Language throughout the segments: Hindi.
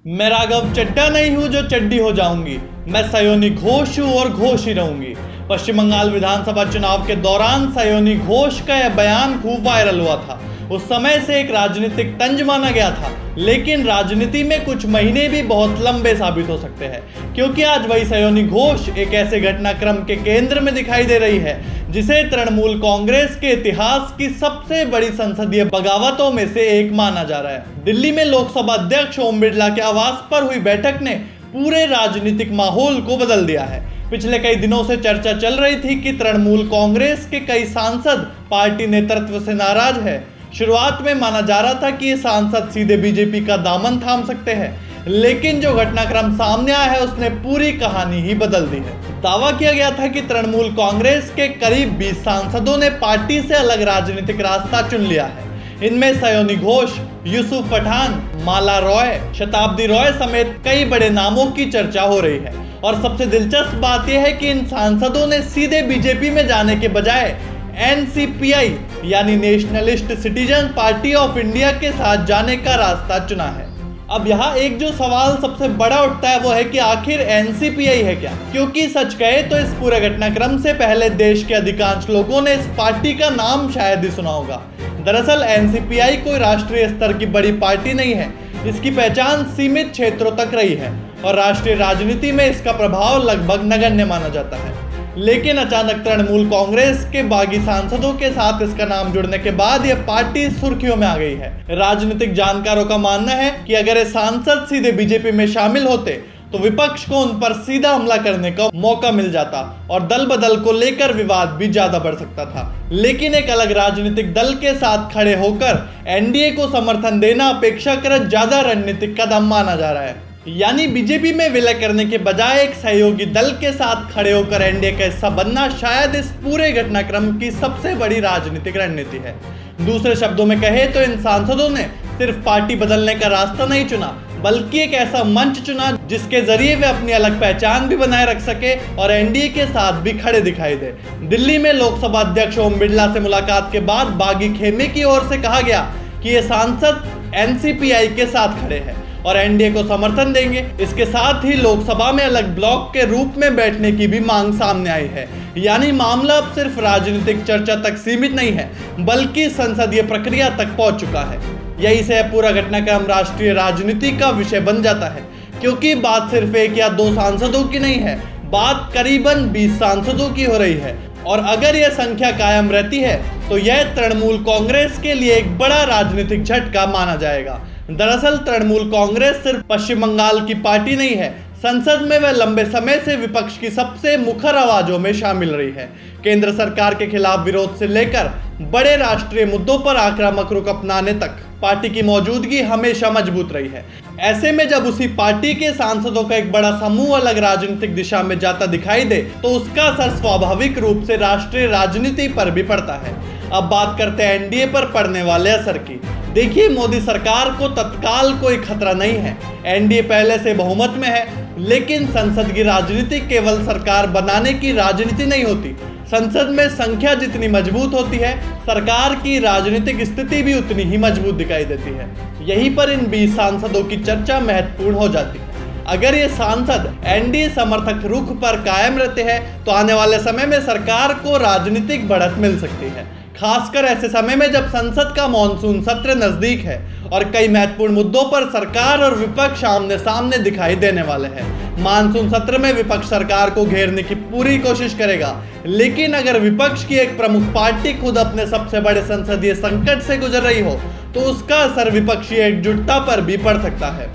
मैं राघव चड्ढा नहीं हूं जो चड्डी हो जाऊंगी, मैं सयोनी घोष हूं और घोष ही रहूंगी। पश्चिम बंगाल विधानसभा चुनाव के दौरान सयोनी घोष का यह बयान खूब वायरल हुआ था। उस समय से एक राजनीतिक तंज माना गया था, लेकिन राजनीति में कुछ महीने भी बहुत लंबे साबित हो सकते हैं, क्योंकि आज वही सयोनी घोष एक ऐसे घटनाक्रम के केंद्र में दिखाई दे रही है जिसे तृणमूल कांग्रेस के इतिहास की सबसे बड़ी संसदीय बगावतों में से एक माना जा रहा है। दिल्ली में लोकसभा अध्यक्ष ओम बिरला के आवास पर हुई बैठक ने पूरे राजनीतिक माहौल को बदल दिया है। पिछले कई दिनों से चर्चा चल रही थी कि तृणमूल कांग्रेस के कई सांसद पार्टी नेतृत्व से नाराज है। शुरुआत में माना जा रहा था कि ये सांसद सीधे बीजेपी का दामन थाम सकते हैं, लेकिन जो घटनाक्रम सामने आया है उसने पूरी कहानी ही बदल दी है। दावा किया गया था कि तृणमूल कांग्रेस के करीब 20 सांसदों ने पार्टी से अलग राजनीतिक रास्ता चुन लिया है। इनमें सयोनी घोष, यूसुफ पठान, माला रॉय, शताब्दी रॉय समेत कई बड़े नामों की चर्चा हो रही है। और सबसे दिलचस्प बात यह है कि इन सांसदों ने सीधे बीजेपी में जाने के बजाय NCPI यानी nationalist citizen party of India के साथ जाने का रास्ता चुना है। अब यहाँ एक जो सवाल सबसे बड़ा उठता है वो है कि आखिर NCPI है क्या? क्योंकि सच कहे तो इस पूरे घटनाक्रम से पहले देश के अधिकांश लोगों ने इस पार्टी का नाम शायद ही सुना होगा। दरअसल NCPI कोई राष्ट्रीय स्तर की बड़ी पार्टी नहीं है। इसकी पहचान सीमित क्षेत्रों तक रही है और राष्ट्रीय राजनीति में इसका प्रभाव लगभग नगण्य माना जाता है। लेकिन अचानक तृणमूल कांग्रेस के बागी सांसदों के साथ इसका नाम जुड़ने के बाद यह पार्टी सुर्खियों में आ गई है। राजनीतिक जानकारों का मानना है कि अगर ये सांसद सीधे बीजेपी में शामिल होते तो विपक्ष को उन पर सीधा हमला करने का मौका मिल जाता और दल बदल को लेकर विवाद भी ज्यादा बढ़ सकता था। लेकिन एक अलग राजनीतिक दल के साथ खड़े होकर एनडीए को समर्थन देना अपेक्षाकृत ज्यादा रणनीतिक कदम माना जा रहा है। यानी बीजेपी में विलय करने के बजाय एक सहयोगी दल के साथ खड़े होकर एनडीए का हिस्सा बनना शायद इस पूरे घटनाक्रम की सबसे बड़ी राजनीतिक रणनीति है। दूसरे शब्दों में कहे तो इन सांसदों ने सिर्फ पार्टी बदलने का रास्ता नहीं चुना, बल्कि एक ऐसा मंच चुना जिसके जरिए वे अपनी अलग पहचान भी बनाए रख सके और एनडीए के साथ भी खड़े दिखाई दे। दिल्ली में लोकसभा अध्यक्ष ओम बिरला से मुलाकात के बाद बागी खेमे की ओर से कहा गया कि ये सांसद NCPI के साथ खड़े हैं और एनडीए को समर्थन देंगे। इसके साथ ही लोकसभा में अलग ब्लॉक के रूप में बैठने की भी मांग सामने आई है। यानी मामला अब सिर्फ राजनीतिक चर्चा तक सीमित नहीं है, बल्कि संसदीय प्रक्रिया तक पहुंच चुका है। यही से पूरा घटनाक्रम राष्ट्रीय राजनीति का विषय बन जाता है, क्योंकि बात सिर्फ एक या दो सांसदों की नहीं है, बात करीबन 20 सांसदों की हो रही है। और अगर यह संख्या कायम रहती है तो यह तृणमूल कांग्रेस के लिए एक बड़ा राजनीतिक झटका माना जाएगा। दरअसल तृणमूल कांग्रेस सिर्फ पश्चिम बंगाल की पार्टी नहीं है, संसद में वह लंबे समय से विपक्ष की सबसे मुखर आवाजों में शामिल रही है। केंद्र सरकार के खिलाफ विरोध से लेकर बड़े राष्ट्रीय मुद्दों पर आक्रामक रुख अपनाने तक पार्टी की मौजूदगी हमेशा मजबूत रही है। ऐसे में जब उसी पार्टी के सांसदों का एक बड़ा समूह अलग राजनीतिक दिशा में जाता दिखाई दे तो उसका असर स्वाभाविक रूप से राष्ट्रीय राजनीति पर भी पड़ता है। अब बात करते हैं एनडीए पर पड़ने वाले असर की। देखिए, मोदी सरकार को तत्काल कोई खतरा नहीं है। एनडीए पहले से बहुमत में है, लेकिन संसद की राजनीति केवल सरकार बनाने की राजनीति नहीं होती। संसद में संख्या जितनी मजबूत होती है, सरकार की राजनीतिक स्थिति भी उतनी ही मजबूत दिखाई देती है। यहीं पर इन 20 सांसदों की चर्चा महत्वपूर्ण हो जाती है। अगर ये सांसद एनडीए समर्थक रुख पर कायम रहते हैं तो आने वाले समय में सरकार को राजनीतिक बढ़त मिल सकती है, खासकर ऐसे समय में जब संसद का मॉनसून सत्र नजदीक है और कई महत्वपूर्ण मुद्दों पर सरकार और विपक्ष आमने सामने दिखाई देने वाले हैं। मानसून सत्र में विपक्ष सरकार को घेरने की पूरी कोशिश करेगा, लेकिन अगर विपक्ष की एक प्रमुख पार्टी खुद अपने सबसे बड़े संसदीय संकट से गुजर रही हो तो उसका असर विपक्षी एकजुटता पर भी पड़ सकता है।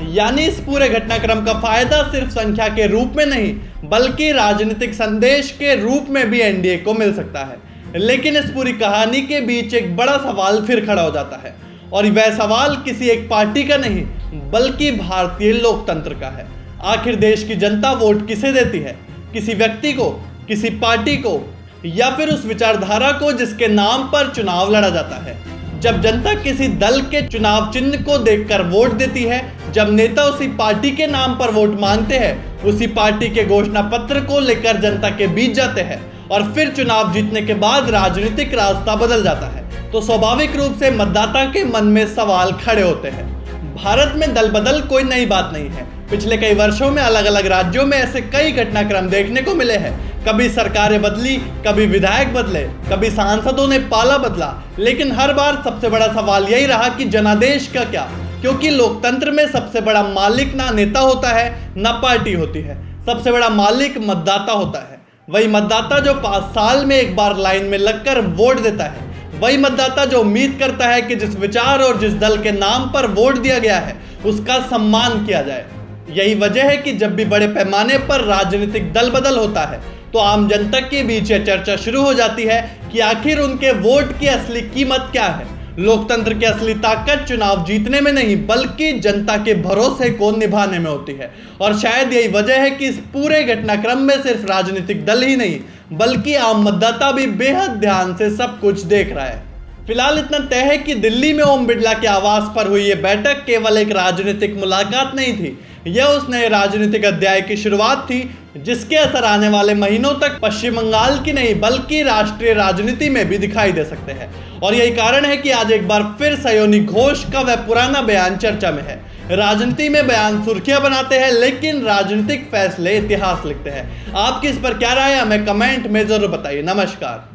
यानी इस पूरे घटनाक्रम का फायदा सिर्फ संख्या के रूप में नहीं, बल्कि राजनीतिक संदेश के रूप में भी एनडीए को मिल सकता है। लेकिन इस पूरी कहानी के बीच एक बड़ा सवाल फिर खड़ा हो जाता है, और वह सवाल किसी एक पार्टी का नहीं, बल्कि भारतीय लोकतंत्र का है। आखिर देश की जनता वोट किसे देती है? किसी व्यक्ति को, किसी पार्टी को, या फिर उस विचारधारा को जिसके नाम पर चुनाव लड़ा जाता है? जब जनता किसी दल के चुनाव चिन्ह को देखकर वोट देती है, जब नेता उसी पार्टी के नाम पर वोट मांगते हैं, उसी पार्टी के घोषणा पत्र को लेकर जनता के बीच जाते हैं और फिर चुनाव जीतने के बाद राजनीतिक रास्ता बदल जाता है, तो स्वाभाविक रूप से मतदाता के मन में सवाल खड़े होते हैं। भारत में दल बदल कोई नई बात नहीं है। पिछले कई वर्षों में अलग अलग राज्यों में ऐसे कई घटनाक्रम देखने को मिले हैं। कभी सरकारें बदली, कभी विधायक बदले, कभी सांसदों ने पाला बदला, लेकिन हर बार सबसे बड़ा सवाल यही रहा कि जनादेश का क्या, क्योंकि लोकतंत्र में सबसे बड़ा मालिक ना नेता होता है ना पार्टी होती है। सबसे बड़ा मालिक मतदाता होता है। वही मतदाता जो 5 साल में एक बार लाइन में लगकर वोट देता है। वही मतदाता जो उम्मीद करता है कि जिस विचार और जिस दल के नाम पर वोट दिया गया है उसका सम्मान किया जाए। यही वजह है कि जब भी बड़े पैमाने पर राजनीतिक दल बदल होता है तो आम जनता के बीच यह चर्चा शुरू हो जाती है कि आखिर उनके वोट की असली कीमत क्या है। लोकतंत्र की असली ताकत चुनाव जीतने में नहीं बल्कि जनता के भरोसे को निभाने में होती है। और शायद यही वजह है कि इस पूरे घटनाक्रम में सिर्फ राजनीतिक दल ही नहीं बल्कि आम मतदाता भी बेहद ध्यान से सब कुछ देख रहा है। फिलहाल इतना तय है कि दिल्ली में ओम बिरला के आवास पर हुई यह बैठक केवल एक राजनीतिक मुलाकात नहीं थी, यह उस नए राजनीतिक अध्याय की शुरुआत थी जिसके असर आने वाले महीनों तक पश्चिम बंगाल की नहीं बल्कि राष्ट्रीय राजनीति में भी दिखाई दे सकते हैं। और यही कारण है कि आज एक बार फिर सयोनी घोष का वह पुराना बयान चर्चा में है। राजनीति में बयान सुर्खियां बनाते हैं लेकिन राजनीतिक फैसले इतिहास लिखते हैं। आपकी इस पर क्या राय है हमें कमेंट में जरूर बताइए। नमस्कार।